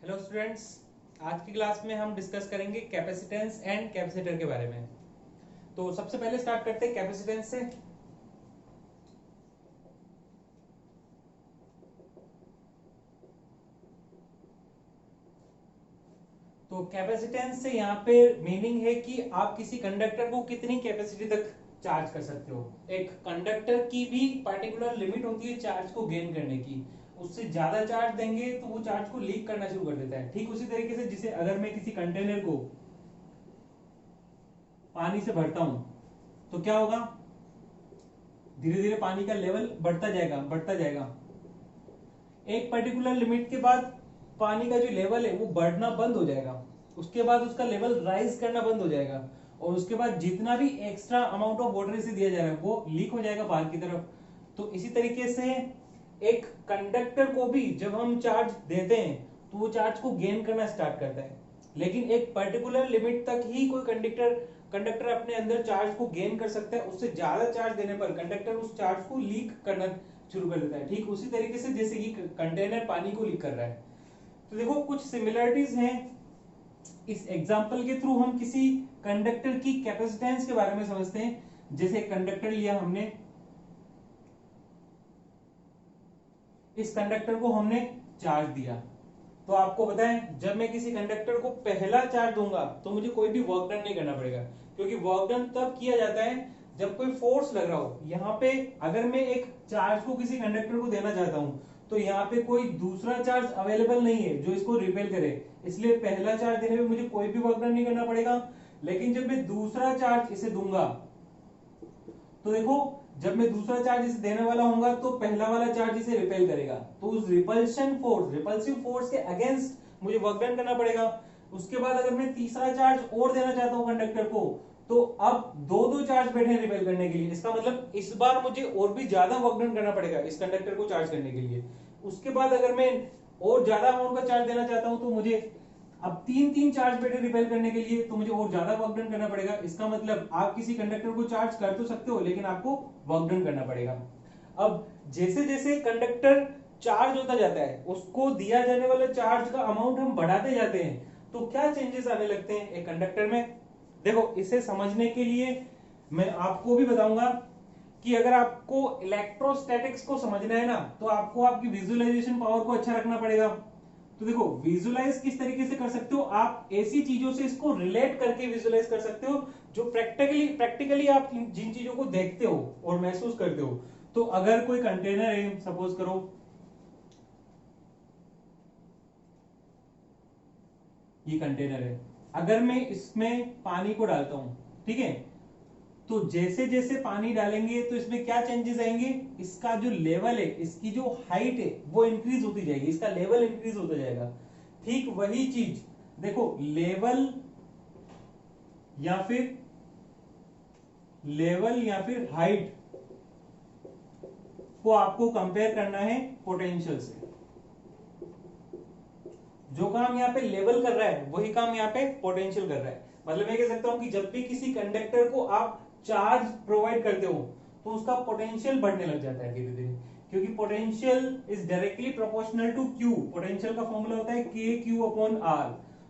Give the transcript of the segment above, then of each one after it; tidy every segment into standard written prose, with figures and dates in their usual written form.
Hello students, आज की class में हम डिस्कस करेंगे कैपेसिटेंस एंड कैपेसिटर के बारे में। तो सबसे पहले स्टार्ट करते हैं कैपेसिटेंस से। तो कैपेसिटेंस से यहाँ पे मीनिंग है कि आप किसी कंडक्टर को कितनी कैपेसिटी तक चार्ज कर सकते हो। एक कंडक्टर की भी पर्टिकुलर लिमिट होती है चार्ज को गेन करने की। उससे ज्यादा चार्ज देंगे तो वो चार्ज को लीक करना शुरू कर देता है। ठीक उसी तरीके से जिसे अगर मैं किसी कंटेनर को पानी से भरता हूं तो क्या होगा, धीरे धीरे पानी का लेवल बढ़ता जाएगा। एक पर्टिकुलर लिमिट के बाद पानी का जो लेवल है वो बढ़ना बंद हो जाएगा। उसके बाद उसका लेवल राइज करना बंद हो जाएगा और उसके बाद जितना भी एक्स्ट्रा अमाउंट ऑफ वाटर इसे दिया जा रहा है वो लीक हो जाएगा बाहर की तरफ। तो इसी तरीके से एक कंडक्टर को भी जब हम चार्ज देते हैं तो वो चार्ज को गेन करना स्टार्ट करता है, लेकिन एक पर्टिकुलर लिमिट तक ही कोई कंडक्टर अपने अंदर चार्ज को गेन कर सकता है। उससे ज्यादा चार्ज देने पर कंडक्टर उस चार्ज को लीक करना शुरू कर देता है। ठीक उसी तरीके से जैसे कि कंटेनर पानी को लीक कर रहा है। तो देखो कुछ सिमिलरिटीज हैं। इस एग्जांपल के थ्रू हम किसी कंडक्टर की कैपेसिटेंस के बारे में समझते हैं। जैसे कंडक्टर लिया हमने, इस कंडक्टर को हमने चार्ज दिया। तो आपको बताएं, जब मैं किसी कंडक्टर को पहला चार्ज दूंगा तो मुझे कोई भी वर्क डन नहीं करना पड़ेगा, क्योंकि वर्क डन तब किया जाता है जब कोई फोर्स लग रहा हो। यहाँ पे अगर मैं एक चार्ज को किसी कंडक्टर को देना चाहता हूं तो यहाँ पे कोई दूसरा चार्ज अवेलेबल नहीं है जो इसको रिपेल करे, इसलिए पहला चार्ज देने में मुझे कोई भी वर्क डन नहीं करना पड़ेगा। लेकिन जब मैं दूसरा चार्ज इसे दूंगा तो देखो, जब मैं दूसरा चार्ज इसे देने वाला हूंगा तो पहला वाला चार्ज इसे रिपेल करेगा, तो उस रिपल्सिव फोर्स के अगेंस्ट मुझे वर्क डन करना पड़ेगा। उसके बाद अगर मैं तीसरा चार्ज और देना चाहता हूं कंडक्टर को, तो अब दो चार्ज बैठे हैं रिपेल करने के लिए। इसका मतलब इस बार मुझे और भी ज्यादा वर्क डन करना पड़ेगा इस कंडक्टर को चार्ज करने के लिए। उसके बाद अगर मैं और ज्यादा अमाउंट का चार्ज देना चाहता हूं तो मुझे अब तीन चार्ज बैटरी रिपेल करने के लिए तो मुझे और ज्यादा वर्क डन करना पड़ेगा। इसका मतलब आप किसी कंडक्टर को चार्ज कर तो सकते हो, लेकिन आपको वर्क डन करना पड़ेगा। अब जैसे जैसे कंडक्टर चार्ज होता जाता है उसको दिया जाने वाले चार्ज का अमाउंट हम बढ़ाते जाते हैं, तो क्या चेंजेस आने लगते हैं एक कंडक्टर में। देखो, इसे समझने के लिए मैं आपको भी बताऊंगा कि अगर आपको इलेक्ट्रोस्टैटिक्स को समझना है ना, तो आपको आपकी विजुअलाइजेशन पावर को अच्छा रखना पड़ेगा। तो देखो, विजुलाइज किस तरीके से कर सकते हो, आप ऐसी चीजों से इसको रिलेट करके विजुलाइज कर सकते हो जो प्रैक्टिकली आप जिन चीजों को देखते हो और महसूस करते हो। तो अगर कोई कंटेनर है, सपोज करो ये कंटेनर है, अगर मैं इसमें पानी को डालता हूं, ठीक है, तो जैसे जैसे पानी डालेंगे तो इसमें क्या चेंजेस आएंगे, इसका जो लेवल है, इसकी जो हाइट है वो इंक्रीज होती जाएगी, इसका लेवल इंक्रीज होता जाएगा। ठीक वही चीज देखो, लेवल या फिर हाइट को आपको कंपेयर करना है पोटेंशियल से। जो काम यहाँ पे लेवल कर रहा है वही काम यहाँ पे पोटेंशियल कर रहा है। मतलब मैं कह सकता हूं कि जब भी किसी कंडक्टर को आप चार्ज प्रोवाइड करते हो तो उसका पोटेंशियल बढ़ने लग जाता है धीरे धीरे, क्योंकि potential is directly proportional to Q. Potential का फॉर्मूला होता है के क्यू अपॉन आर।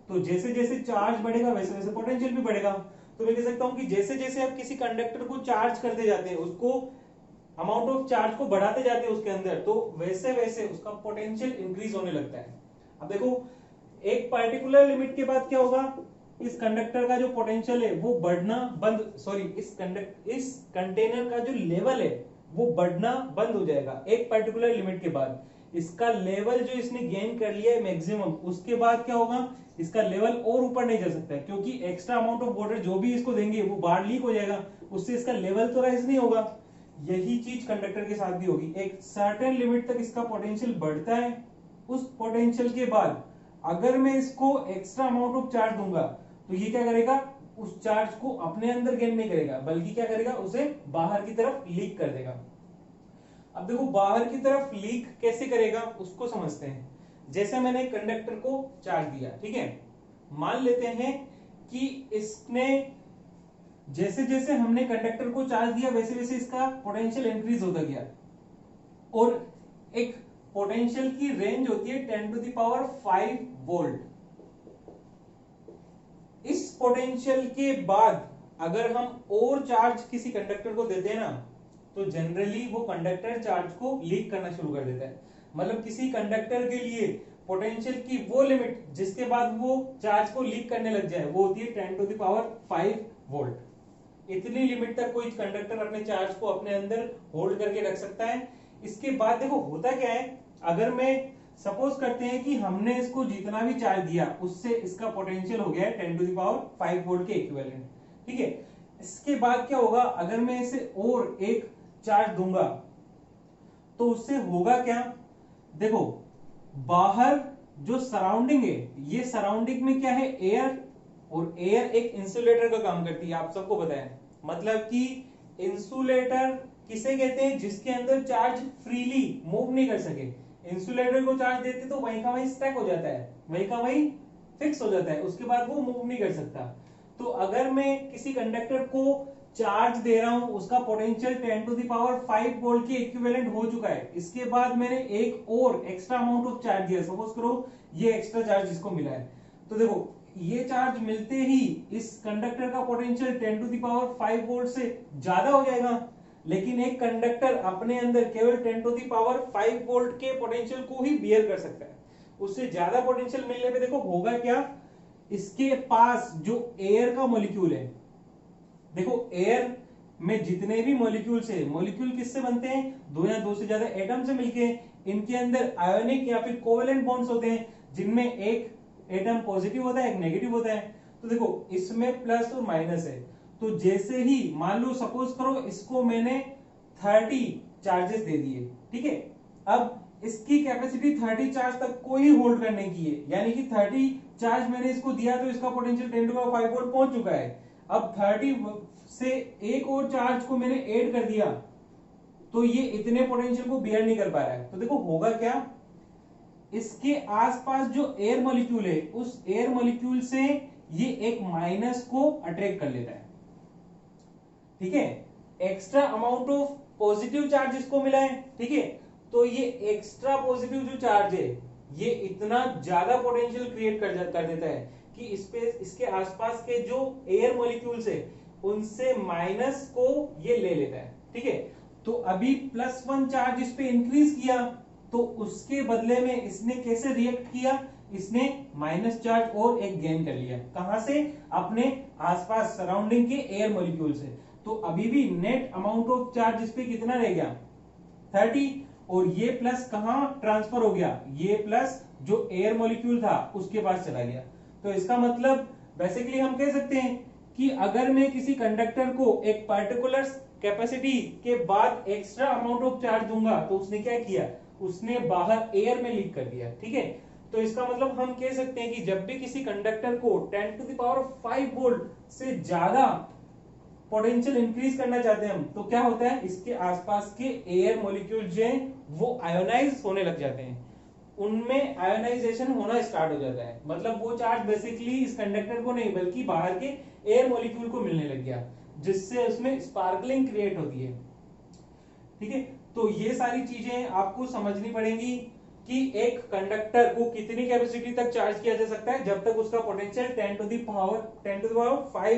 तो जैसे जैसे चार्ज बढ़ेगा वैसे वैसे पोटेंशियल भी बढ़ेगा। तो मैं कह सकता हूं कि जैसे जैसे आप किसी कंडक्टर को चार्ज करते जाते हैं, उसको अमाउंट ऑफ चार्ज को बढ़ाते जाते हैं उसके अंदर, तो वैसे वैसे उसका पोटेंशियल इंक्रीज होने लगता है। अब देखो, एक पर्टिकुलर लिमिट के बाद क्या होगा, इस कंडक्टर का जो पोटेंशियल है वो बढ़ना बंद, सॉरी, इस कंटेनर का जो लेवल है वो बढ़ना बंद हो जाएगा एक पर्टिकुलर लिमिट के बाद। इसका लेवल जो इसने गेन कर लिया है मैक्सिमम, उसके बाद क्या होगा, इसका लेवल और ऊपर नहीं जा सकता है, क्योंकि एक्स्ट्रा अमाउंट ऑफ वाटर जो भी इसको देंगे वो बाहर लीक हो जाएगा, उससे इसका लेवल तो राइज नहीं होगा। यही चीज कंडक्टर के साथ भी होगी। एक सर्टेन लिमिट तक इसका पोटेंशियल बढ़ता है, उस पोटेंशियल के बाद अगर मैं इसको एक्स्ट्रा अमाउंट ऑफ चार्ज दूंगा तो ये क्या करेगा, उस चार्ज को अपने अंदर गेन नहीं करेगा, बल्कि क्या करेगा, उसे बाहर की तरफ लीक कर देगा। अब देखो, बाहर की तरफ लीक कैसे करेगा उसको समझते हैं। जैसे मैंने कंडक्टर को चार्ज दिया, ठीक है, मान लेते हैं कि इसने जैसे जैसे हमने कंडक्टर को चार्ज दिया वैसे वैसे इसका पोटेंशियल इंक्रीज होता गया, और एक पोटेंशियल की रेंज होती है 10⁵ वोल्ट। इस पोटेंशियल के बाद अगर हम और चार्ज किसी कंडक्टर को देते हैं ना, तो जनरली वो कंडक्टर चार्ज को लीक करना शुरू कर देता है। मतलब किसी कंडक्टर के लिए पोटेंशियल की वो लिमिट जिसके बाद वो चार्ज को लीक करने लग जाए वो होती है 10⁵ वोल्ट। इतनी लिमिट तक कोई कंडक्टर अपने चार्ज को अपने अंदर होल्ड करके रख सकता है। इसके बाद देखो होता क्या है, अगर मैं सपोज करते हैं कि हमने इसको जितना भी चार्ज दिया उससे इसका पोटेंशियल हो गया है 10⁵ वोल्ट के इक्विवेलेंट, ठीक है। इसके बाद क्या होगा, अगर मैं इसे और एक चार्ज दूंगा तो उससे होगा क्या, देखो बाहर जो सराउंडिंग है, ये सराउंडिंग में क्या है, एयर, और एयर एक इंसुलेटर का काम करती है, आप सबको पता है। मतलब कि इंसुलेटर किसे कहते हैं, जिसके अंदर चार्ज फ्रीली मूव नहीं कर सके। इंसुलेटर को चार्ज देते तो वहीं का वहीं स्टक हो जाता है, वहीं का वहीं फिक्स हो जाता है, उसके बाद वो मूव नहीं कर सकता। तो अगर मैं किसी कंडक्टर को चार्ज दे रहा हूं, उसका पोटेंशियल 10⁵ वोल्ट के इक्विवेलेंट हो चुका है, इसके बाद मैंने एक और एक्स्ट्रा अमाउंट ऑफ चार्ज दिया, सपोज करो ये एक्स्ट्रा चार्ज इसको मिला है, तो देखो ये चार्ज मिलते ही इस कंडक्टर का पोटेंशियल 10⁵ वोल्ट से ज्यादा हो जाएगा। लेकिन एक कंडक्टर अपने अंदर केवल 10⁵ वोल्ट के पोटेंशियल को ही बियर कर सकता है, उससे ज्यादा पोटेंशियल मिलने पे देखो होगा क्या, इसके पास जो एयर का मॉलिक्यूल है, देखो एयर में जितने भी मॉलिक्यूल्स है, मॉलिक्यूल किससे बनते हैं, दो या दो से ज्यादा एटम से मिलके। इनके अंदर आयोनिक या फिर कोवेलेंट बॉन्ड्स होते हैं, जिनमें एक एटम पॉजिटिव होता है, एक नेगेटिव होता है। तो देखो इसमें प्लस और माइनस है, तो जैसे ही मान लो सपोज करो इसको मैंने 30 चार्जेस दे दिए, ठीक है। अब इसकी कैपेसिटी 30 चार्ज तक को ही होल्ड करने की है, यानी कि 30 चार्ज मैंने इसको दिया तो इसका पोटेंशियल 10⁵ वोल्ट पहुंच चुका है। अब 30 से एक और चार्ज को मैंने ऐड कर दिया तो ये इतने पोटेंशियल को बियर नहीं कर पा रहा है। तो देखो होगा क्या, इसके आसपास जो एयर मॉलिक्यूल है, उस एयर मॉलिक्यूल से ये एक माइनस को अट्रैक्ट कर लेता है, ठीक है। Extra amount of positive charge इसको मिला है, ठीक है। तो ये एक्स्ट्रा पॉजिटिव जो चार्ज है ये इतना ज्यादा पोटेंशियल क्रिएट कर देता है कि इसके आसपास के जो एयर मॉलिक्यूल्स है उनसे माइनस को ये ले लेता है, ठीक है। तो अभी +1 चार्ज इस पे इंक्रीज किया तो उसके बदले में इसने कैसे रिएक्ट किया, इसने माइनस चार्ज और एक गेन कर लिया, कहां से, अपने आसपास सराउंडिंग के एयर मॉलिक्यूल से। तो अभी भी नेट अमाउंट ऑफ चार्ज इस पे कितना रह गया, 30, और ये प्लस कहां ट्रांसफर हो गया, ये प्लस जो एयर मॉलिक्यूल था उसके पास चला गया। तो इसका मतलब बेसिकली हम कह सकते हैं कि अगर मैं किसी कंडक्टर को एक पर्टिकुलर कैपेसिटी के बाद एक्स्ट्रा अमाउंट ऑफ चार्ज दूंगा तो उसने क्या किया, उसने बाहर एयर में लीक कर दिया, ठीक है। तो इसका मतलब हम कह सकते हैं कि जब भी किसी कंडक्टर को 10⁵ वोल्ट से ज्यादा पोटेंशियल इंक्रीज करना चाहते हैं हम, तो क्या होता है, इसके आसपास के एयर मॉलिक्यूल जो हैं वो आयोनाइज होने लग जाते हैं, उनमें आयोनाइजेशन होना स्टार्ट हो जाता है। मतलब वो चार्ज बेसिकली इस कंडक्टर को नहीं बल्कि बाहर के एयर मॉलिक्यूल को मिलने लग गया, जिससे उसमें स्पार्कलिंग क्रिएट होती है, ठीक है। तो ये सारी चीजें आपको समझनी पड़ेंगी कि एक कंडक्टर को कितनी कैपेसिटी तक चार्ज किया जा सकता है जब तक उसका पोटेंशियल 10⁵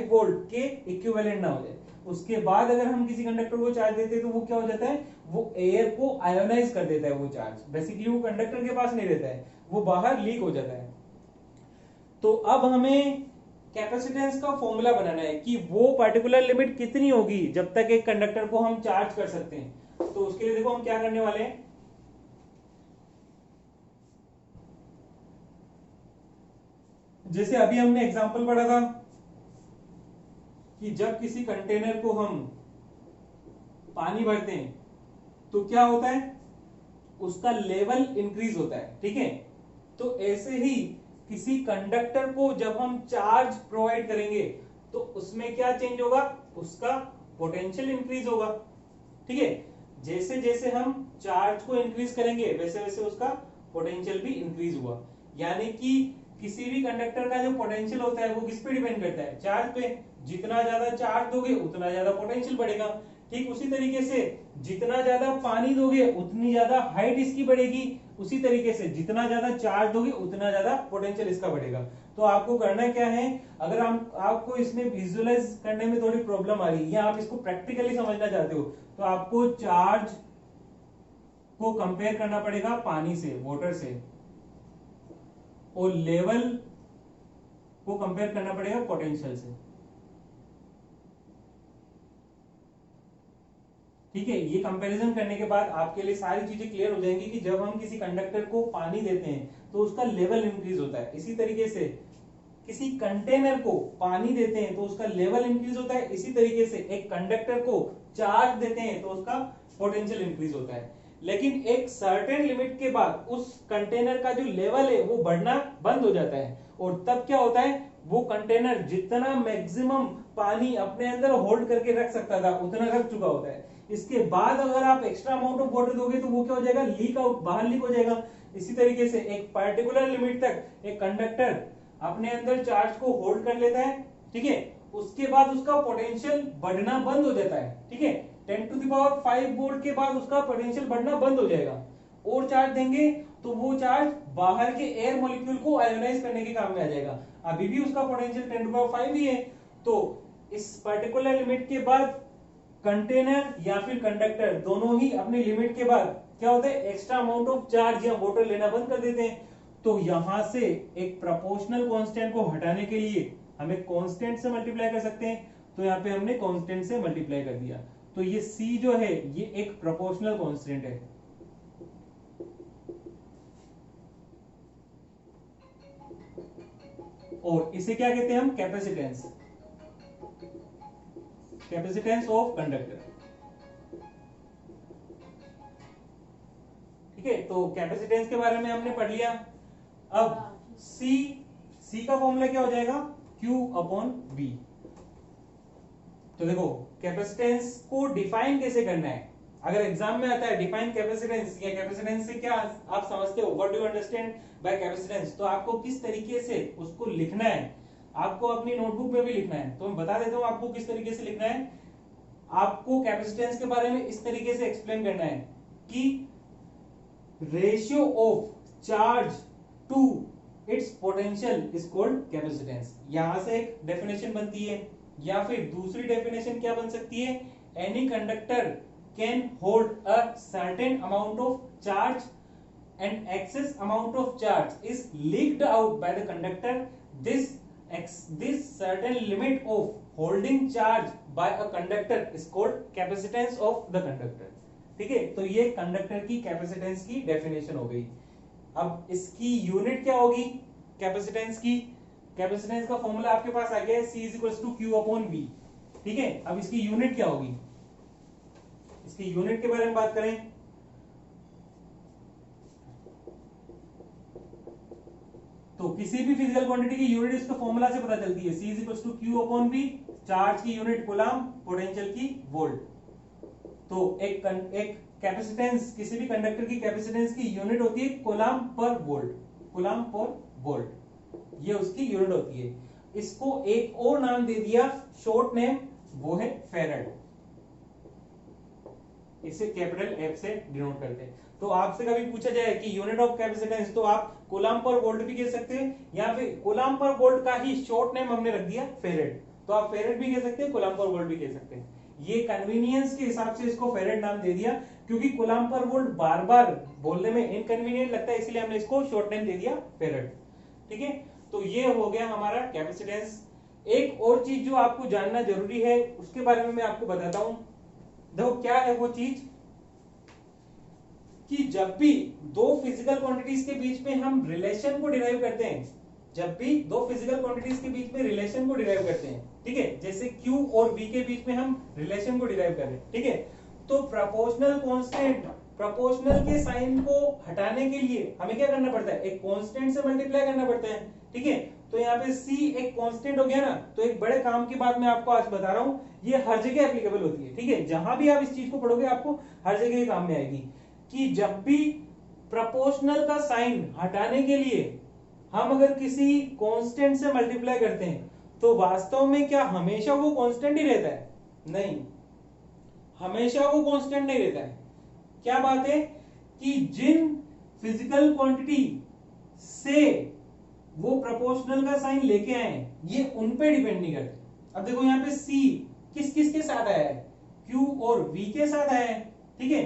वोल्ट के इक्विवेलेंट ना हो जाए। उसके बाद अगर हम किसी कंडक्टर को चार्ज देते हैं तो वो क्या हो जाता है, वो एयर को आयोनाइज कर देता है, वो चार्ज बेसिकली वो कंडक्टर के पास नहीं रहता है, वो बाहर लीक हो जाता है। तो अब हमें कैपेसिटेंस का फॉर्मूला बनाना है कि वो पर्टिकुलर लिमिट कितनी होगी जब तक एक कंडक्टर को हम चार्ज कर सकते हैं। तो उसके लिए देखो हम क्या करने वाले हैं, जैसे अभी हमने एग्जांपल पढ़ा था कि जब किसी कंटेनर को हम पानी भरते हैं तो क्या होता है, उसका लेवल इंक्रीज होता है, ठीक है। तो ऐसे ही किसी कंडक्टर को जब हम चार्ज प्रोवाइड करेंगे तो उसमें क्या चेंज होगा, उसका पोटेंशियल इंक्रीज होगा, ठीक है। जैसे जैसे हम चार्ज को इंक्रीज करेंगे वैसे वैसे उसका पोटेंशियल भी इंक्रीज हुआ। यानी कि किसी भी कंडक्टर का जो पोटेंशियल होता है वो किस पे डिपेंड करता है, चार्ज पे। जितना ज्यादा चार्ज दोगे उतना ज्यादा पोटेंशियल बढ़ेगा, ठीक उसी तरीके से जितना ज्यादा पानी दोगे उतनी ज्यादा हाइट इसकी बढ़ेगी, उसी तरीके से जितना ज्यादा चार्ज दोगे उतना ज्यादा पोटेंशियल इसका बढ़ेगा। तो आपको करना क्या है, अगर आपको इसमें विजुअलाइज करने में थोड़ी प्रॉब्लम आ रही है या आप इसको प्रैक्टिकली समझना चाहते हो, तो आपको चार्ज को कंपेयर करना पड़ेगा पानी से, वाटर से, और लेवल को कंपेयर करना पड़ेगा पोटेंशियल से। ठीक है, ये कंपैरिजन करने के बाद आपके लिए सारी चीजें क्लियर हो जाएंगी कि जब हम किसी कंडक्टर को पानी देते हैं तो उसका लेवल इंक्रीज होता है, इसी तरीके से किसी कंटेनर को पानी देते हैं तो उसका लेवल इंक्रीज होता है, इसी तरीके से एक कंडक्टर को चार्ज देते हैं तो उसका पोटेंशियल इंक्रीज होता है। लेकिन एक सर्टेन लिमिट के बाद उस कंटेनर का जो लेवल है वो बढ़ना बंद हो जाता है, और तब क्या होता है, वो कंटेनर जितना मैक्सिमम पानी अपने अंदर होल्ड करके रख सकता था उतना रख चुका होता है। इसके बाद अगर आप एक्स्ट्रा अमाउंट ऑफ वाटर दोगे तो वो क्या हो जाएगा, लीक आउट, बाहर लीक हो जाएगा। इसी तरीके से एक पर्टिकुलर लिमिट तक एक कंडक्टर अपने अंदर चार्ज को होल्ड कर लेता है, ठीक है, उसके बाद उसका पोटेंशियल बढ़ना बंद हो जाता है। ठीक है, 10⁵ वोल्ट के बाद उसका पोटेंशियल बढ़ना बंद हो जाएगा, और चार्ज देंगे तो वो चार्ज बाहर के एयर मॉलिक्यूल को आयोनाइज करने के काम में आ जाएगा। अभी भी उसका पोटेंशियल 10⁵ ही है। तो इस पर्टिकुलर लिमिट के बाद कंटेनर या फिर कंडक्टर दोनों ही अपनी लिमिट के बाद क्या होता है, एक्स्ट्रा अमाउंट ऑफ चार्ज या वाटर लेना बंद कर देते हैं। तो यहां से एक प्रोपोर्शनल कांस्टेंट को हटाने के लिए हम एक कांस्टेंट से मल्टीप्लाई कर सकते हैं, तो यहाँ पे हमने कांस्टेंट से मल्टीप्लाई कर दिया। तो ये C जो है ये एक प्रोपोर्शनल कांस्टेंट है। और इसे क्या कहते हैं हम, कैपेसिटेंस, कैपेसिटेंस ऑफ कंडक्टर। ठीक है, तो कैपेसिटेंस के बारे में हमने पढ़ लिया। अब C का फॉर्मूला क्या हो जाएगा, Q/V। तो देखो कैपेसिटेंस को डिफाइन कैसे करना है, अगर एग्जाम में आता है डिफाइन कैपेसिटेंस या कैपेसिटेंस से क्या आप समझते हो, what do you understand by capacitance, तो आपको किस तरीके से उसको लिखना है, आपको अपनी नोटबुक में भी लिखना है। तो मैं बता देता हूं आपको किस तरीके से लिखना है। आपको कैपेसिटेंस के बारे में इस तरीके से एक्सप्लेन करना है कि ratio of charge to its potential is called capacitance. यहां से एक डेफिनेशन बनती है, या फिर दूसरी डेफिनेशन क्या बन सकती है, any conductor can hold a certain amount of charge and excess amount of charge is leaked out by the conductor. This certain limit of holding charge by a conductor is called capacitance of the conductor. ठीक है, तो ये conductor की capacitance की definition हो गई। अब इसकी यूनिट क्या होगी कैपेसिटेंस की, कैपेसिटेंस का फॉर्मूला आपके पास आ गया है, C = Q/V। ठीक है, अब इसकी यूनिट क्या होगी, इसकी यूनिट के बारे में बात करें तो किसी भी फिजिकल क्वांटिटी की यूनिट इसके फॉर्मूला से पता चलती है, C = Q/V, चार्ज की यूनिट कूलम, पोटेंशियल की वोल्ट। तो एक कैपेसिटेंस, किसी भी कंडक्टर की कैपेसिटेंस की यूनिट होती है coulomb per volt, coulomb per volt, ये उसकी यूनिट होती है। इसको एक और नाम दे दिया, शॉर्ट नेम, वो है फैराड, इसे कैपिटल F से डिनोट करते हैं। तो आपसे कभी पूछा जाए कि यूनिट ऑफ कैपेसिटेंस, तो आप कूलम पर वोल्ट भी कह सकते हैं, या फिर कूलम पर वोल्ट का ही शॉर्ट नेम हमने रख दिया फैराड, तो आप फैराड भी कह सकते हैं, कूलम पर वोल्ट भी कह सकते हैं। ये कन्वीनियंस के हिसाब से इसको फैराड नाम दे दिया, क्योंकि कूलम पर वोल्ट बार बार बोलने में इनकन्वीनियंट लगता है, इसलिए हमने इसको शॉर्ट नेम दे दिया फैराड। ठीक है, तो ये हो गया हमारा कैपेसिटेंस। एक और चीज जो आपको जानना जरूरी है उसके बारे में मैं आपको बताता हूं। देखो क्या है वो चीज, कि जब भी दो फिजिकल क्वांटिटीज के बीच में हम रिलेशन को डिराइव करते हैं, जब भी दो फिजिकल क्वांटिटीज के बीच में रिलेशन को डिराइव करते हैं, ठीक है, जैसे Q और V के बीच में हम रिलेशन को डिराइव कर रहे हैं, ठीक है, तो प्रोपोर्शनल कांस्टेंट, प्रोपोर्शनल के साइन को हटाने के लिए हमें क्या करना पड़ता है, एक कांस्टेंट से मल्टीप्लाई करना पड़ता है। ठीक है, तो यहाँ पे C एक कांस्टेंट हो गया ना, तो एक बड़े काम की बात मैं आपको आज बता रहा हूं, ये हर जगह एप्लीकेबल होती है। ठीक है, जहां भी आप इस चीज को पढ़ोगे आपको हर जगह काम में आएगी, कि जब भी प्रोपोर्शनल का साइन हटाने के लिए हम अगर किसी कांस्टेंट से मल्टीप्लाई करते हैं, तो वास्तव में क्या हमेशा वो कांस्टेंट ही रहता है? नहीं, हमेशा वो कांस्टेंट नहीं रहता है। क्या बात है कि जिन फिजिकल क्वांटिटी से वो प्रोपोर्शनल का साइन लेके आए ये उन पे डिपेंड नहीं करते। अब देखो यहाँ पे सी किस किस के साथ आया है, क्यू और वी के साथ आया है, ठीक है।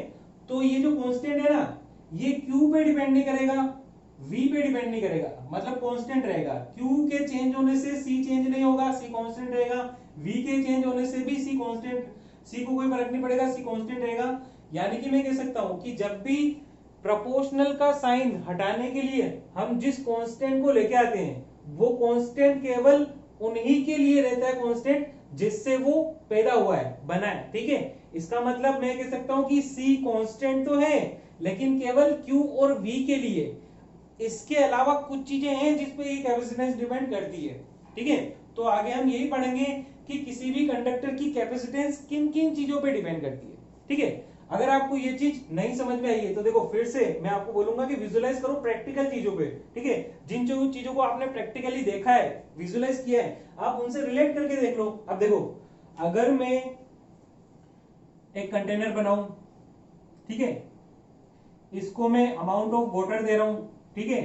तो ये जो कांस्टेंट है ना ये क्यू पे डिपेंड नहीं करेगा, वी पे डिपेंड नहीं करेगा, मतलब कांस्टेंट रहेगा। क्यू के चेंज होने से सी चेंज नहीं होगा, सी कांस्टेंट रहेगा। वी के चेंज होने से भी सी कांस्टेंट, सी को कोई फर्क नहीं पड़ेगा, सी कांस्टेंट रहेगा। यानी कि मैं कह सकता हूं कि जब भी प्रोपोर्शनल का साइन हटाने के लिए हम जिस कांस्टेंट को लेके आते हैं वो कांस्टेंट केवल उन्हीं के लिए रहता है कांस्टेंट जिससे वो पैदा हुआ है, बना है, ठीक है। इसका मतलब मैं कह सकता हूं कि सी कांस्टेंट तो है लेकिन केवल क्यू और वी के लिए। इसके अलावा कुछ चीजें हैं जिस पे ये कैपेसिटेंस डिपेंड करती है, ठीक है। तो आगे हम यही पढ़ेंगे कि किसी भी कंडक्टर की कैपेसिटेंस किन किन चीजों पे डिपेंड करती है, ठीक है। अगर आपको ये चीज नहीं समझ में आई है तो देखो फिर से मैं आपको बोलूंगा कि विजुअलाइज करो प्रैक्टिकल चीजों पे, ठीक है। जिन जो चीजों को आपने प्रैक्टिकली देखा है, विजुअलाइज किया है, आप उनसे रिलेट करके देख लो। अब देखो अगर मैं एक कंटेनर बनाऊं, ठीक है, इसको मैं अमाउंट ऑफ वाटर दे रहा हूं, ठीक है,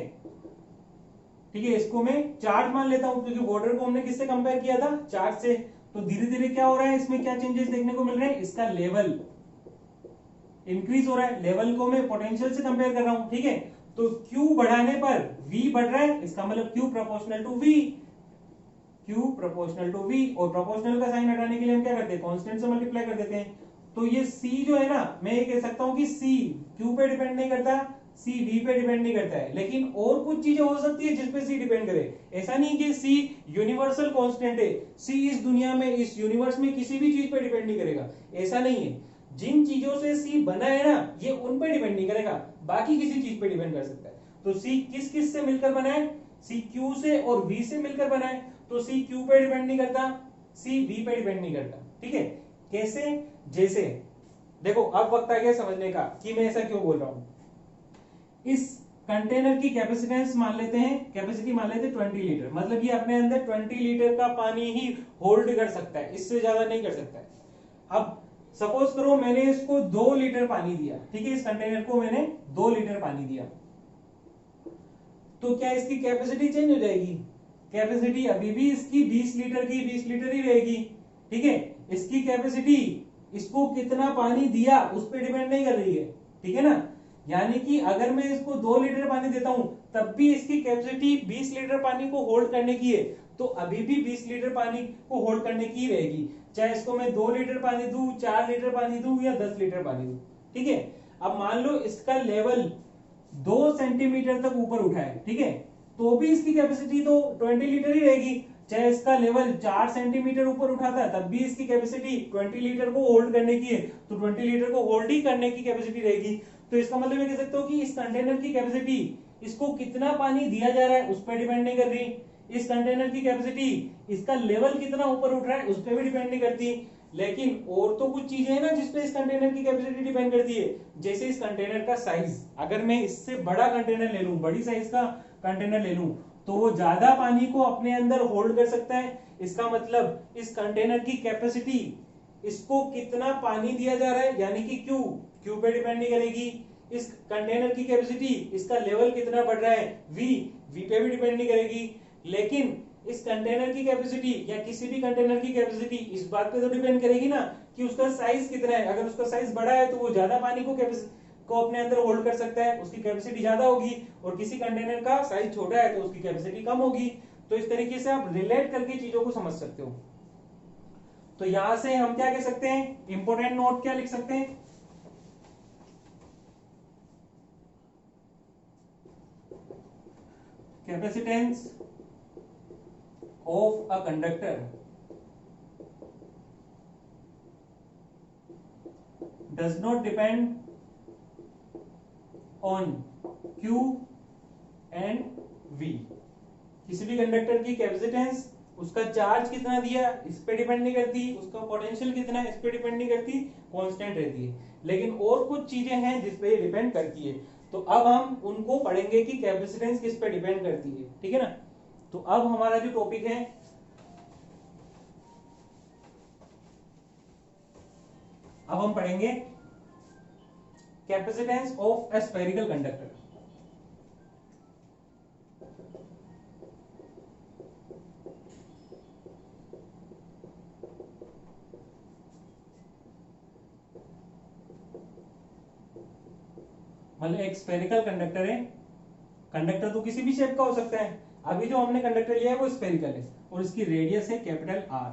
ठीक है, इसको मैं चार्ज मान लेता हूं क्योंकि वाटर को हमने किससे कंपेयर किया था, चार्ज से। तो धीरे धीरे क्या हो रहा है, इसमें क्या चेंजेस देखने को मिल रहे हैं, इसका लेवल इंक्रीज हो रहा है। लेवल को मैं पोटेंशियल से कंपेयर कर रहा हूं, ठीक है। तो Q बढ़ाने पर V बढ़ रहा है, इसका मतलब Q proportional to V, Q proportional to V। और प्रोपोर्शनल का साइन हटाने के लिए हम क्या करते हैं, कांस्टेंट से मल्टीप्लाई कर देते हैं। तो ये C जो है ना, मैं ये कह सकता हूं कि C Q पे डिपेंड नहीं करता, C V पे डिपेंड नहीं करता है, लेकिन और कुछ चीजें हो सकती है जिसपे C डिपेंड करे। ऐसा नहीं कि C यूनिवर्सल कांस्टेंट है, C इस दुनिया में, इस यूनिवर्स में किसी भी चीज पे डिपेंड नहीं करेगा, ऐसा नहीं है। जिन चीजों से C बना है ना ये उन पे डिपेंड नहीं करेगा, बाकी किसी चीज पे डिपेंड कर सकता है। तो C किस किस से मिलकर बना है, C Q से और V से मिलकर बना है। तो C Q पे डिपेंड नहीं करता, C V पे डिपेंड नहीं करता, ठीक है। कैसे, जैसे देखो अब वक्त आ गया समझने का कि मैं ऐसा क्यों बोल रहा हूं। इस कंटेनर की कैपेसिटेंस मान लेते हैं, कैपेसिटी मान लेते हैं 20 लीटर, मतलब ये अपने अंदर 20 लीटर का पानी ही होल्ड कर सकता है, इससे ज्यादा नहीं कर सकता है। अब सपोज करो मैंने इसको 2 लीटर पानी दिया, ठीक है, इस कंटेनर को मैंने 2 लीटर पानी दिया, तो क्या इसकी कैपेसिटी चेंज हो जाएगी, कैपेसिटी अभी भी इसकी 20 लीटर की 20 लीटर ही रहेगी, ठीक है। इसकी कैपेसिटी इसको कितना पानी दिया उस पर डिपेंड नहीं कर रही है, ठीक है ना। यानी कि अगर मैं इसको 2 लीटर पानी देता हूं तब भी इसकी कैपेसिटी 20 लीटर पानी को होल्ड करने की है, तो अभी भी 20 लीटर पानी को होल्ड करने की रहेगी, चाहे इसको मैं 2 लीटर पानी दूं, 4 लीटर पानी दूं या 10 लीटर पानी दूं, ठीक है। अब मान लो इसका लेवल 2 सेंटीमीटर तक ऊपर उठा है, ठीक है, तो भी इसकी कैपेसिटी तो 20 लीटर ही रहेगी। चाहे इसका लेवल 4 सेंटीमीटर ऊपर उठा था तब भी इसकी कैपेसिटी 20 लीटर को होल्ड करने की है, तो 20 लीटर को होल्ड ही करने की कैपेसिटी रहेगी। तो इसका मतलब मैं कह सकता हूं कि इस कंटेनर की कैपेसिटी, इसको कितना पानी दिया जा रहा है उस पर डिपेंड नहीं कर रही। इस कंटेनर की कैपेसिटी, इसका लेवल कितना ऊपर उठ रहा है उस पर भी डिपेंड नहीं करती। लेकिन और तो कुछ चीजें हैं ना जिसपे इस कंटेनर की कैपेसिटी डिपेंड करती है, जैसे इस कंटेनर का साइज। अगर मैं इससे बड़ा कंटेनर ले लूं, बड़ी साइज का कंटेनर ले लूं, तो वो ज्यादा पानी को अपने अंदर होल्ड कर सकता है। इसका मतलब इस कंटेनर की कैपेसिटी, इसको कितना पानी दिया जा रहा है यानी कि क्यू पे डिपेंड नहीं करेगी। इस कंटेनर की कैपेसिटी, इसका लेवल कितना बढ़ रहा है, वी पे भी डिपेंड नहीं करेगी। लेकिन इस कंटेनर की कैपेसिटी या किसी भी कंटेनर की कैपेसिटी इस बात पे तो डिपेंड करेगी ना कि उसका साइज कितना है। अगर उसका साइज बड़ा है तो वो ज्यादा पानी को अपने अंदर होल्ड कर सकता है, उसकी कैपेसिटी ज्यादा होगी, और किसी कंटेनर का साइज छोटा है तो उसकी कैपेसिटी कम होगी। तो इस तरीके से आप रिलेट करके चीजों को समझ सकते हो। तो यहां से हम क्या कह सकते हैं, इंपोर्टेंट नोट क्या लिख सकते हैं, capacitance of a conductor does not depend on Q and V। किसी भी कंडक्टर की कैपेसिटेंस उसका चार्ज कितना दिया इस पे डिपेंड नहीं करती, उसका पोटेंशियल कितना है इस पे डिपेंड नहीं करती, कांस्टेंट रहती है। लेकिन और कुछ चीजें हैं जिस पे ये डिपेंड करती है, तो अब हम उनको पढ़ेंगे कि कैपेसिटेंस किस पे डिपेंड करती है, ठीक है ना। तो अब हमारा जो टॉपिक है, अब हम पढ़ेंगे capacitance of A spherical conductor. मतलब एक स्फेरिकल कंडक्टर है, कंडक्टर तो किसी भी शेप का हो सकता है, अभी जो हमने कंडक्टर लिया है वो स्फेरिकल है और इसकी रेडियस है कैपिटल आर।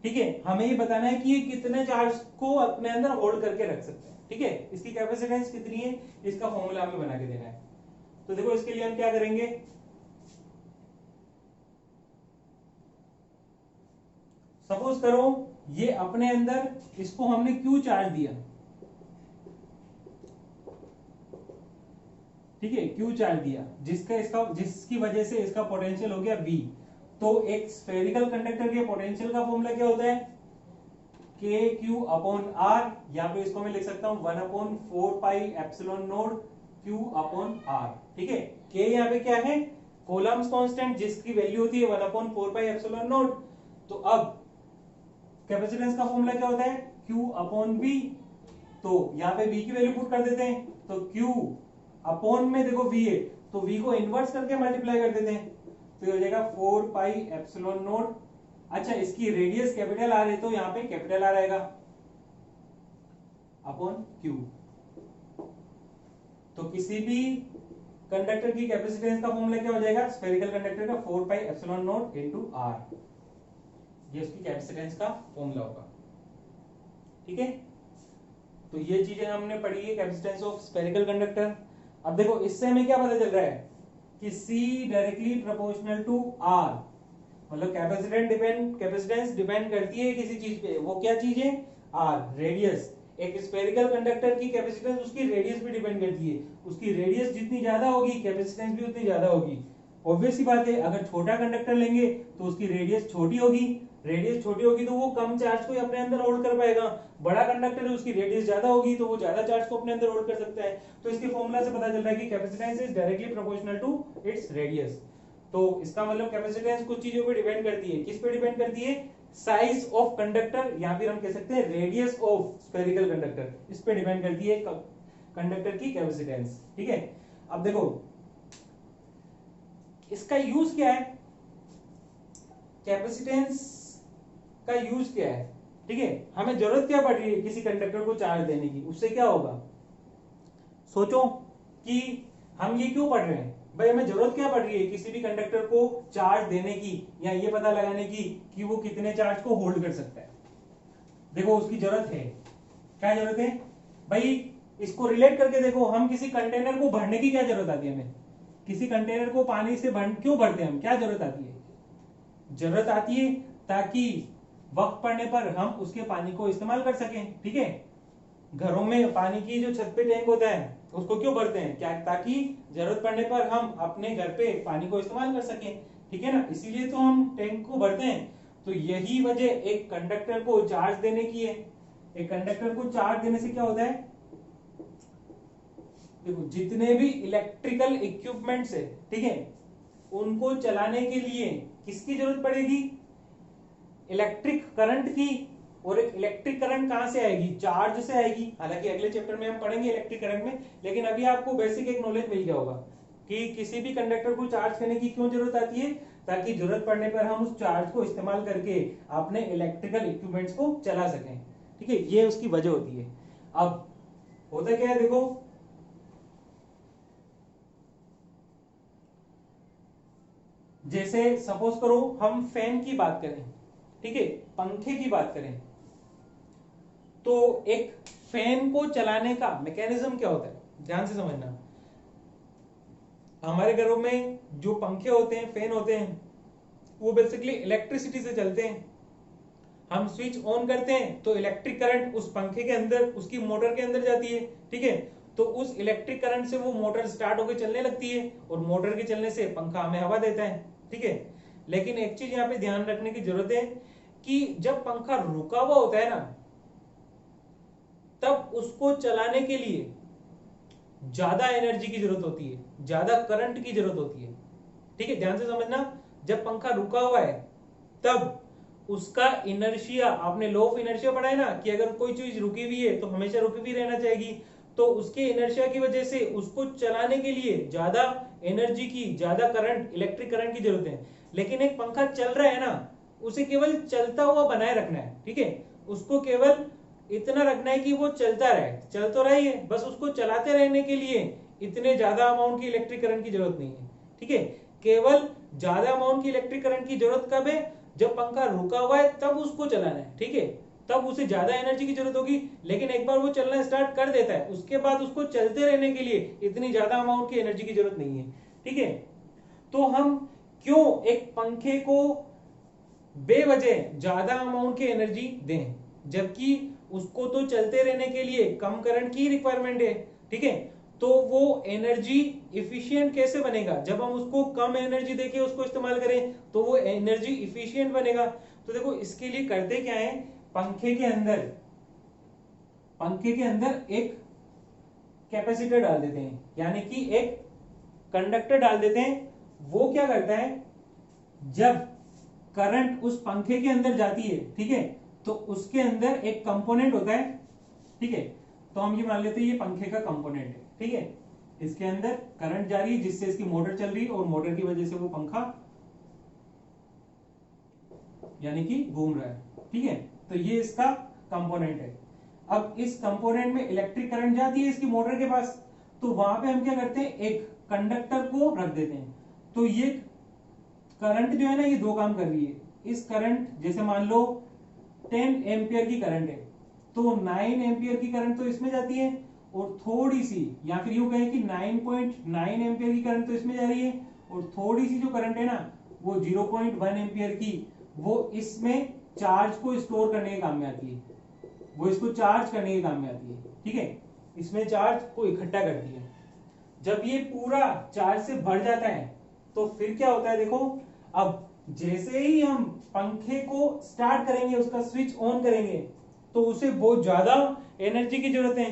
ठीक है, हमें ये बताना है कि ये कितने चार्ज को अपने अंदर होल्ड करके रख सकते हैं। ठीक है, इसकी कैपेसिटेंस कितनी है, इसका फॉर्मूला हमें बना के देना है। तो देखो इसके लिए हम क्या करेंगे, सपोज करो ये अपने अंदर इसको हमने क्यू चार्ज दिया, ठीक है, क्यू चार्ज दिया, जिसकी वजह से इसका पोटेंशियल हो गया V। तो एक स्फेरिकल कंडक्टर के पोटेंशियल का फॉर्मूला क्या होता है, के क्यू अपॉन आर, यहाँ पे इसको मैं लिख सकता हूं 1/4πε0 क्यू अपॉन आर। ठीक है, के यहाँ पे क्या है, कोलम्स कांस्टेंट, जिसकी वैल्यू होती है 1/4πε0। तो अब कैपेसिटेंस का फॉर्मूला क्या होता है, क्यू अपॉन बी। तो यहाँ पे बी की वैल्यू पुट कर देते हैं, तो क्यू अपॉन में देखो वी है, तो वी को इन्वर्स करके मल्टीप्लाई कर देते हैं, तो ये हो जाएगा 4πε0। अच्छा, इसकी रेडियस कैपिटल आर है तो यहाँ पे कैपिटल आर आएगा अपॉन क्यू। तो किसी भी कंडक्टर की कैपेसिटेंस का फॉर्मूला क्या हो जाएगा, स्फेरिकल कंडक्टर का 4πε0 इनटू आर, ये उसकी कैपेसिटेंस का फॉर्मूला होगा। ठीक है, तो ये चीजें हमने पढ़ी है कैपेसिटेंस ऑफ स्फेरिकल कंडक्टर। अब देखो इससे हमें क्या पता चल रहा है कि C directly proportional to R, मतलब कैपेसिटेंस डिपेंड करती है किसी चीज पे, वो क्या चीज है, R, रेडियस। एक स्फेरिकल कंडक्टर की कैपेसिटेंस उसकी रेडियस पे डिपेंड करती है, उसकी रेडियस जितनी ज्यादा होगी कैपेसिटेंस भी उतनी ज्यादा होगी। ऑब्वियस सी बात है, अगर छोटा कंडक्टर लेंगे तो उसकी रेडियस छोटी होगी, रेडियस छोटी होगी तो वो कम चार्ज को अपने अंदर होल्ड कर पाएगा। बड़ा कंडक्टर है उसकी रेडियस ज्यादा होगी तो वो ज्यादा चार्ज को अपने अंदर होल्ड कर सकता है। तो इसके फॉर्मूला से पता चल रहा है कि capacitance is directly proportional to its radius. तो इसका मतलब कैपेसिटेंस कुछ चीजों पे डिपेंड करती है, किस पे डिपेंड करती है, साइज ऑफ कंडक्टर, या फिर हम कह सकते हैं रेडियस ऑफ स्फेरिकल कंडक्टर, इस पे डिपेंड करती है कंडक्टर की कैपेसिटेंस। ठीक है, अब देखो इसका यूज क्या है, कैपेसिटेंस का यूज क्या है। ठीक है, हमें जरूरत क्या पड़ रही है किसी कंडक्टर को चार्ज देने की, उससे क्या होगा, सोचो कि हम ये क्यों पढ़ रहे हैं भाई, हमें जरूरत क्या पड़ रही है किसी भी कंडक्टर को चार्ज देने की, या ये पता लगाने की कि वो कितने चार्ज को होल्ड कर सकता है। देखो उसकी जरूरत है, क्या जरूरत है भाई, इसको रिलेट करके देखो, हम किसी कंटेनर को भरने की क्या जरूरत आती है, हमें किसी कंटेनर को पानी से क्यों भरते हैं हम, क्या जरूरत आती है, जरूरत आती है ताकि वक्त पड़ने पर हम उसके पानी को इस्तेमाल कर सकें। ठीक है, घरों में पानी की जो छत पे टैंक होता है उसको क्यों भरते हैं, क्या, ताकि जरूरत पड़ने पर हम अपने घर पे पानी को इस्तेमाल कर सकें। ठीक है ना, इसीलिए तो हम टैंक को भरते हैं। तो यही वजह एक कंडक्टर को चार्ज देने की है। एक कंडक्टर को चार्ज देने से क्या होता है, देखो जितने भी इलेक्ट्रिकल इक्विपमेंट्स है, ठीक है, उनको चलाने के लिए किसकी जरूरत पड़ेगी, इलेक्ट्रिक करंट की। और इलेक्ट्रिक करंट कहां से आएगी, चार्ज से आएगी। हालांकि अगले चैप्टर में हम पढ़ेंगे इलेक्ट्रिक करंट में, लेकिन अभी आपको बेसिक एक नॉलेज मिल गया होगा कि किसी भी कंडक्टर को चार्ज करने की क्यों जरूरत आती है, ताकि जरूरत पड़ने पर हम उस चार्ज को इस्तेमाल करके अपने इलेक्ट्रिकल इक्विपमेंट्स को चला सकें। ठीक है, ये उसकी वजह होती है। अब होता क्या है, देखो जैसे सपोज करो हम फैन की बात करें, ठीक है, पंखे की बात करें, तो एक फैन को चलाने का मैकेनिज्म क्या होता है, ध्यान से समझना। हमारे घरों में जो पंखे होते हैं, फैन होते हैं, वो बेसिकली इलेक्ट्रिसिटी से चलते हैं। हम स्विच ऑन करते हैं तो इलेक्ट्रिक करंट उस पंखे के अंदर, उसकी मोटर के अंदर जाती है। ठीक है, तो उस इलेक्ट्रिक करंट से वो मोटर स्टार्ट होकर चलने लगती है, और मोटर के चलने से पंखा हमें हवा देता है। ठीक है, लेकिन एक चीज यहाँ पे ध्यान रखने की जरूरत है कि जब पंखा रुका हुआ होता है ना, तब उसको चलाने के लिए ज्यादा एनर्जी की जरूरत होती है, ज्यादा करंट की जरूरत होती है। ठीक है, ध्यान से समझना, जब पंखा रुका हुआ है तब उसका इनर्शिया, आपने लॉ ऑफ इनर्शिया पढ़ा है ना कि अगर कोई चीज रुकी हुई है तो हमेशा रुकी हुई रहना चाहिए, तो उसके इनर्शिया की वजह से उसको चलाने के लिए ज्यादा एनर्जी की, ज्यादा करंट, इलेक्ट्रिक करंट की जरूरत है। लेकिन एक पंखा चल रहा है ना, उसे केवल चलता हुआ बनाए रखना है, ठीक है, उसको केवल इतना रखना है कि वो चलता रहे, चल तो रहा ही है, बस उसको चलाते रहने के लिए इतने ज्यादा अमाउंट की इलेक्ट्रिक करंट की जरूरत नहीं है, ठीक है। केवल ज्यादा अमाउंट की इलेक्ट्रिक करंट की जरूरत कब है, जब पंखा रुका हुआ है तब उसको चलाना है, ठीक है, तब उसे ज्यादा एनर्जी की जरूरत होगी। लेकिन एक बार वो चलना स्टार्ट कर देता है, उसके बाद उसको चलते रहने के लिए इतनी ज्यादा अमाउंट की एनर्जी की जरूरत नहीं है, ठीक है। तो हम क्यों एक पंखे को बेवजह ज्यादा अमाउंट की एनर्जी दें, जबकि उसको तो चलते रहने के लिए कम करंट की रिक्वायरमेंट है, ठीक है। तो वो एनर्जी इफिशियंट कैसे बनेगा, जब हम उसको कम एनर्जी देके उसको इस्तेमाल करें तो वो एनर्जी इफिशियंट बनेगा। तो देखो इसके लिए करते क्या है, पंखे के अंदर एक कैपेसिटर डाल देते हैं, यानी कि एक कंडक्टर डाल देते हैं। वो क्या करता है, जब करंट उस पंखे के अंदर जाती है, ठीक है, तो उसके अंदर एक कंपोनेंट होता है, ठीक है, तो हम ये मान लेते हैं ये पंखे का कंपोनेंट है, ठीक है। इसके अंदर करंट जा रही है जिससे इसकी मोटर चल रही है और मोटर की वजह से वो पंखा यानी कि घूम रहा है, ठीक है। तो ये इसका कंपोनेंट है। अब इस कंपोनेंट में इलेक्ट्रिक करंट जाती है इसकी मोटर के पास, तो वहां पे हम क्या करते हैं, एक कंडक्टर को रख देते हैं। तो ये करंट जो है ना, ये दो काम कर रही है। इस करंट, जैसे मान लो 10 एम्पियर की करंट है, तो 9 एम्पियर की करंट तो इसमें जाती है, और थोड़ी सी, या फिर यूं कहें कि 9.9 एम्पियर की करंट तो इसमें जा रही है, और थोड़ी सी जो करंट है ना, वो 0.1 एम्पियर की, वो इसमें चार्ज को स्टोर करने के काम में आती है, वो इसको चार्ज करने के काम में आती है, ठीक है, इसमें चार्ज को इकट्ठा करती है। जब ये पूरा चार्ज से भर जाता है तो फिर क्या होता है, देखो अब जैसे ही हम पंखे को स्टार्ट करेंगे, उसका स्विच ऑन करेंगे, तो उसे बहुत ज्यादा एनर्जी की जरूरत है।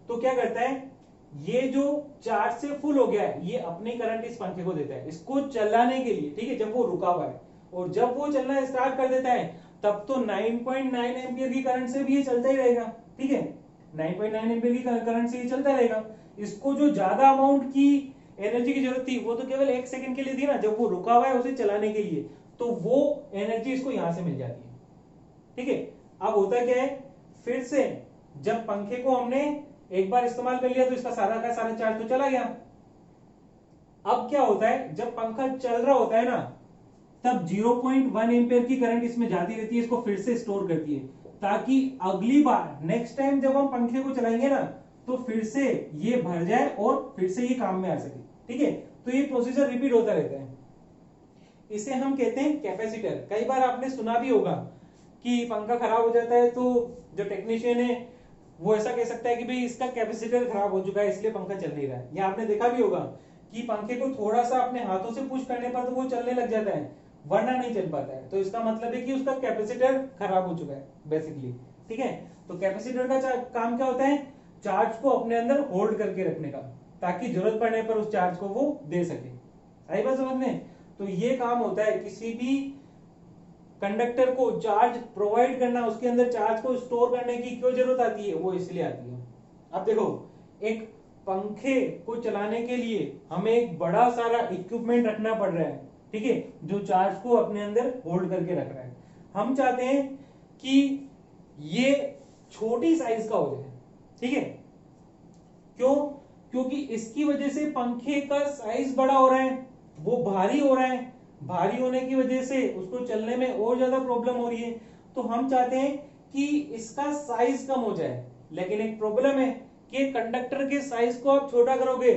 तो क्या करता है, ये जो चार्ज से फुल हो गया है, ये अपनी करंट इस पंखे को देता है इसको चलाने के लिए, ठीक है, जब वो रुका हुआ है। और जब वो चलना स्टार्ट कर देता है, तब तो 9.9 एम्पियर की करंट से भी ये चलता ही रहेगा, ठीक है, 9.9 एम्पियर की करंट से ये चलता रहेगा। इसको जो ज्यादा अमाउंट की एनर्जी की जरूरत थी, वो तो केवल 1 सेकंड के लिए थी ना, जब वो रुका हुआ है उसे चलाने के लिए, तो वो एनर्जी इसको यहां से मिल जाती है, ठीक है। अब होता क्या है, फिर से जब पंखे को हमने एक बार इस्तेमाल कर लिया तो इसका सारा का सारा चार्ज तो चला गया। अब क्या होता है, जब पंखा चल रहा होता है ना, तब 0.1 एम्पियर की करंट इसमें जाती रहती है, इसको फिर से स्टोर करती है, ताकि अगली बार नेक्स्ट टाइम जब हम पंखे को चलाएंगे ना, तो फिर से ये भर जाए और फिर से ये काम में आ सके, ठीक है। तो ये प्रोसीजर रिपीट होता रहता है, इसे हम कहते हैं कैपेसिटर। कई बार आपने सुना भी होगा कि पंखा खराब हो जाता है तो जो टेक्नीशियन है वो ऐसा कह सकता है कि भाई इसका कैपेसिटर खराब हो चुका है इसलिए पंखा चल नहीं रहा है। या आपने देखा भी होगा कि पंखे को थोड़ा सा अपने हाथों से पुश करने पर तो वो चलने लग जाता है, वरना नहीं चल पाता है। तो इसका मतलब है कि उसका कैपेसिटर खराब हो चुका है बेसिकली, ठीक है। तो कैपेसिटर का काम क्या होता है, चार्ज को अपने अंदर होल्ड करके रखने का, ताकि जरूरत पड़ने पर उस चार्ज को वो दे सके। आई बात समझ में? तो ये काम होता है किसी भी कंडक्टर को चार्ज प्रोवाइड करना, उसके अंदर चार्ज को स्टोर करने की क्यों जरूरत आती है, वो इसलिए आती है। अब देखो, एक पंखे को चलाने के लिए हमें एक बड़ा सारा इक्विपमेंट रखना पड़ रहा है, ठीक है, जो चार्ज को अपने अंदर होल्ड करके रख रहा है। हम चाहते हैं कि ये छोटी साइज का हो जाए, ठीक है। क्यों? क्योंकि इसकी वजह से पंखे का साइज बड़ा हो रहा है, वो भारी हो रहा है, भारी होने की वजह से उसको चलने में और ज्यादा प्रॉब्लम हो रही है। तो हम चाहते हैं कि इसका साइज कम हो जाए, लेकिन एक प्रॉब्लम है कि कंडक्टर के साइज को आप छोटा करोगे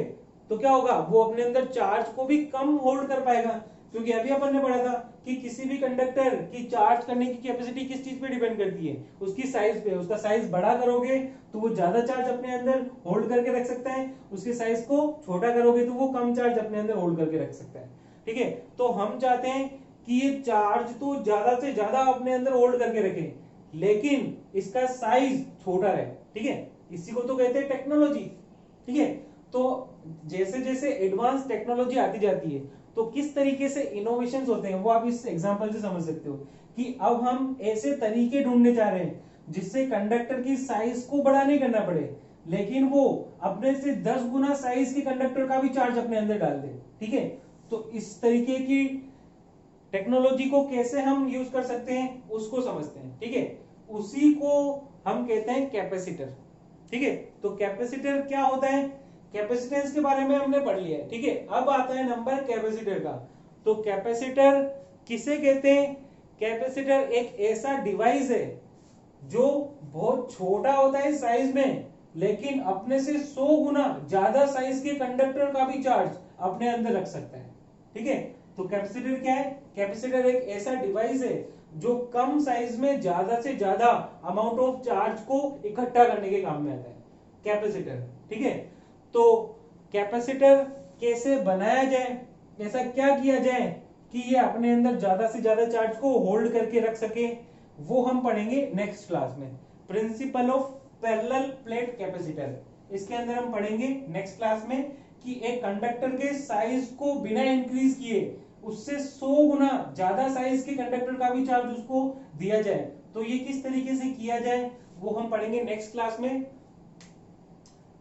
तो क्या होगा, वो अपने अंदर चार्ज को भी कम होल्ड कर पाएगा। क्योंकि अभी अपन ने पढ़ा था कि किसी भी कंडक्टर की चार्ज करने की कैपेसिटी किस चीज पे डिपेंड करती है, उसकी साइज पे। उसका साइज बड़ा करोगे तो वो ज्यादा चार्ज अपने अंदर होल्ड करके रख सकता है, उसके साइज को छोटा करोगे तो वो कम चार्ज अपने अंदर होल्ड करके रख सकता है, ठीक है। तो हम चाहते हैं कि ये चार्ज तो ज्यादा से ज्यादा अपने अंदर होल्ड करके रखे, लेकिन इसका साइज छोटा रहे, ठीक है। इसी को तो कहते हैं टेक्नोलॉजी, ठीक है। तो जैसे जैसे एडवांस टेक्नोलॉजी आती जाती है, तो किस तरीके से इनोवेशंस होते हैं वो आप इस एग्जांपल से समझ सकते हो कि अब हम ऐसे तरीके ढूंढने जा रहे हैं जिससे कंडक्टर की साइज को बड़ा नहीं करना पड़े, लेकिन वो अपने से 10 गुना साइज के कंडक्टर का भी चार्ज अपने अंदर डाल दे। ठीक है, तो इस तरीके की टेक्नोलॉजी को कैसे हम यूज कर सकते हैं उसको समझते हैं। ठीक है, उसी को हम कहते हैं कैपेसिटर। ठीक है, तो कैपेसिटर क्या होता है, कैपेसिटेंस के बारे में हमने पढ़ लिया है। ठीक है, अब आता है नंबर कैपेसिटर का। तो कैपेसिटर किसे कहते हैं, कैपेसिटर एक ऐसा डिवाइस है जो बहुत छोटा होता है साइज में, लेकिन अपने से 100 गुना ज्यादा साइज के कंडक्टर का भी चार्ज अपने अंदर रख सकता है। ठीक है, तो कैपेसिटर क्या है, कैपेसिटर एक ऐसा डिवाइस है जो कम साइज में ज्यादा से ज्यादा अमाउंट ऑफ चार्ज को इकट्ठा करने के काम में आता है कैपेसिटर। ठीक है, तो कैपेसिटर कैसे बनाया जाए, ऐसा क्या किया जाए कि ये अपने अंदर ज्यादा से ज्यादा चार्ज को होल्ड करके रख सके, वो हम पढ़ेंगे नेक्स्ट क्लास में। Principle of parallel plate capacitor, इसके अंदर हम पढ़ेंगे नेक्स्ट क्लास में कि एक कंडक्टर के साइज को बिना इंक्रीज किए उससे 100 गुना ज्यादा साइज के कंडक्टर का भी चार्ज उसको दिया जाए, तो ये किस तरीके से किया जाए वो हम पढ़ेंगे नेक्स्ट क्लास में।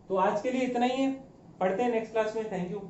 तो आज के लिए इतना ही है, पढ़ते हैं नेक्स्ट क्लास में। Thank you.